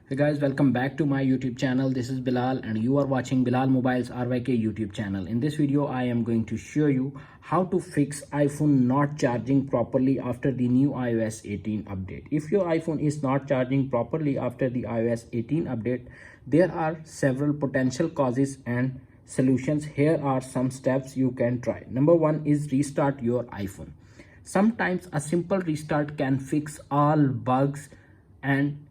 Hey guys, welcome back to my YouTube channel. This is Bilal and you are watching Bilal Mobiles RYK YouTube channel. In this video, I am going to show you how to fix iPhone not charging properly after the new iOS 18 update. If your iPhone is not charging properly after the iOS 18 update, there are several potential causes and solutions. Here are some steps you can try. Number one is restart your iPhone. Sometimes a simple restart can fix all bugs and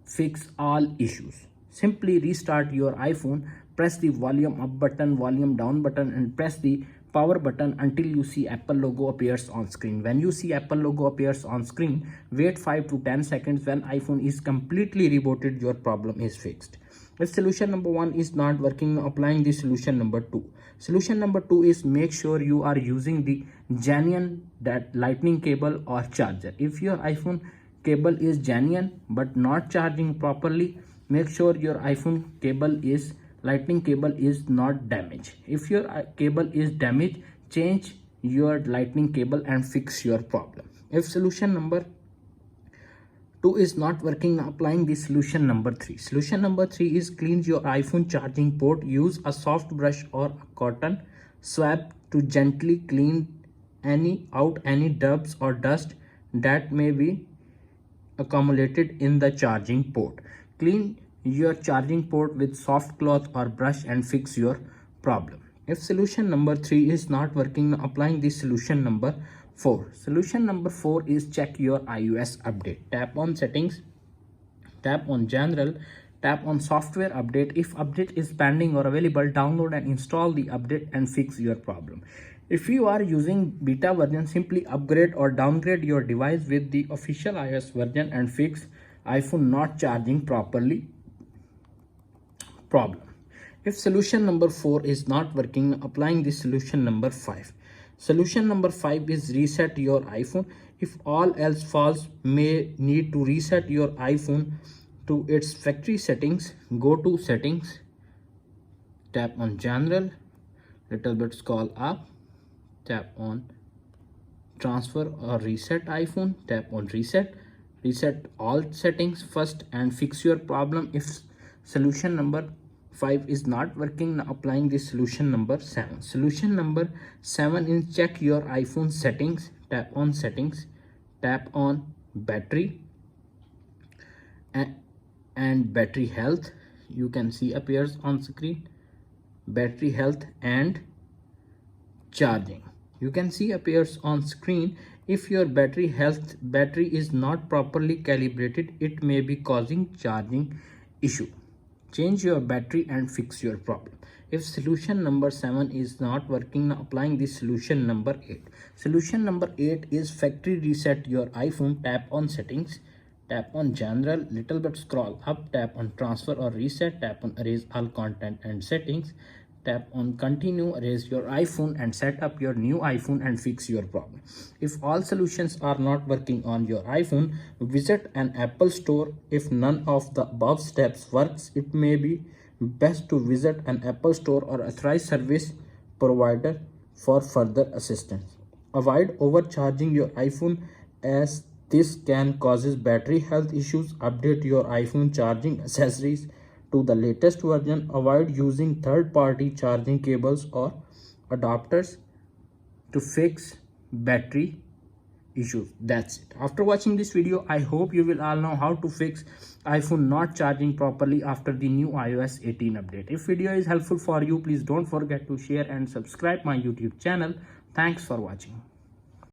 fix all issues. Simply restart your iPhone, press the volume up button, volume down button and press the power button until you see Apple logo appears on screen. When you see Apple logo appears on screen, wait 5 to 10 seconds. When iPhone is completely rebooted, your problem is fixed. If solution number 1 is not working, applying the solution number 2. Solution number 2 is make sure you are using the genuine lightning cable or charger. If your iPhone cable is genuine but not charging properly, make sure your iPhone cable is lightning cable is not damaged. If your cable is damaged, change your lightning cable and fix your problem. If solution number 2 is not working, applying the solution number 3. Solution number 3 is clean your iPhone charging port. Use a soft brush or a cotton swab to gently clean any dubs or dust that may be accumulated in the charging port. Clean your charging port with soft cloth or brush and fix your problem. If solution number 3 is not working, applying the solution number 4. Solution number 4 is check your iOS update. Tap on settings, tap on general, tap on software update. If update is pending or available, download and install the update and fix your problem. If you are using beta version, simply upgrade or downgrade your device with the official iOS version and fix iPhone not charging properly problem. If solution number 4 is not working, applying the solution number 5. Solution number 5 is reset your iPhone. If all else fails, may need to reset your iPhone to its factory settings. Go to settings, tap on general, little bit scroll up, tap on transfer or reset iPhone, tap on reset all settings first and fix your problem. If solution number 5 is not working, applying the solution number 7. Solution number 7 is check your iPhone settings. Tap on settings, tap on battery and battery health. You can see appears on screen battery health and charging. You can see appears on screen. If your battery is not properly calibrated, it may be causing charging issue. Change your battery and fix your problem. If solution number 7 is not working, applying the solution number 8. Solution number 8 is factory reset your iPhone. Tap on settings, tap on general, little bit scroll up, tap on transfer or reset, tap on erase all content and settings, tap on continue, erase your iPhone and set up your new iPhone and fix your problem. If all solutions are not working on your iPhone, visit an Apple store. If none of the above steps works, it may be best to visit an Apple store or authorized service provider for further assistance. Avoid overcharging your iPhone as this can causes battery health issues. Update your iPhone charging accessories to the latest version. Avoid using third-party charging cables or adapters to fix battery issues. That's it. After watching this video, I hope you will all know how to fix iPhone not charging properly after the new iOS 18 update. If video is helpful for you, please don't forget to share and subscribe my YouTube channel. Thanks for watching.